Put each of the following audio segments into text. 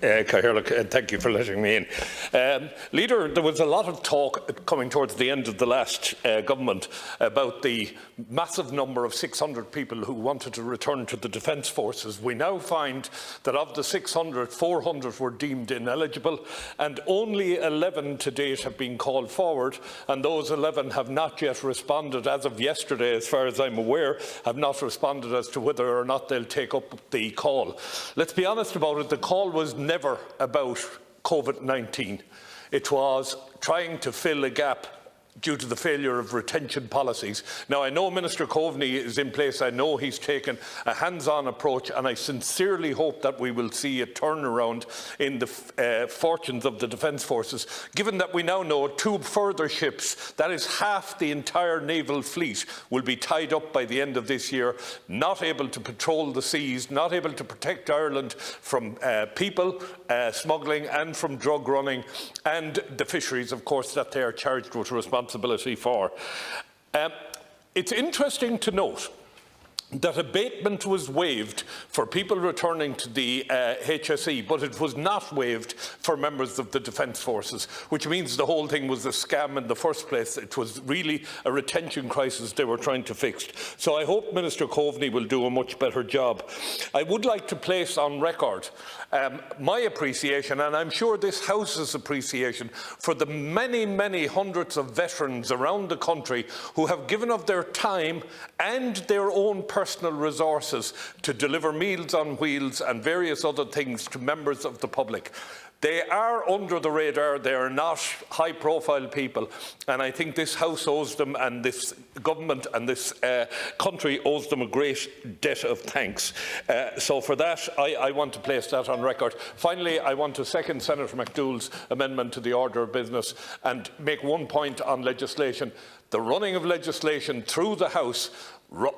Cathaoirleach, thank you for letting me in. Leader, there was a lot of talk coming towards the end of the last government about the massive number of 600 people who wanted to return to the Defence Forces. We now find that of the 600, 400 were deemed ineligible, and only 11 to date have been called forward, and those 11 have not yet responded. As of yesterday, as far as I'm aware, have not responded as to whether or not they'll take up the call. Let's be honest about it, the call was never about COVID-19. It was trying to fill a gap due to the failure of retention policies. Now, I know Minister Coveney is in place. I know he's taken a hands-on approach, and I sincerely hope that we will see a turnaround in the fortunes of the Defence Forces, given that we now know 2 further ships, that is half the entire naval fleet, will be tied up by the end of this year, not able to patrol the seas, not able to protect Ireland from people smuggling and from drug running, and the fisheries, of course, that they are charged with responsibility for. It's interesting to note that abatement was waived for people returning to the HSE, but it was not waived for members of the Defence Forces, which means the whole thing was a scam in the first place. It was really a retention crisis they were trying to fix. So I hope Minister Coveney will do a much better job. I would like to place on record my appreciation, and I'm sure this House's appreciation, for the many, many hundreds of veterans around the country who have given of their time and their own personal resources to deliver Meals on Wheels and various other things to members of the public. They are under the radar, they are not high-profile people, and I think this House owes them, and this government and this country owes them a great debt of thanks. So for that, I want to place that on record. Finally, I want to second Senator McDougall's amendment to the order of business and make one point on legislation. The running of legislation through the House,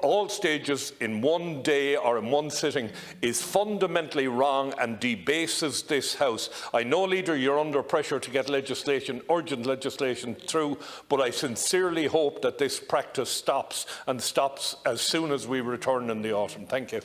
all stages, in one day or in one sitting, is fundamentally wrong and debases this House. I know, Leader, you're under pressure to get legislation, urgent legislation through, but I sincerely hope that this practice stops, and stops as soon as we return in the autumn. Thank you.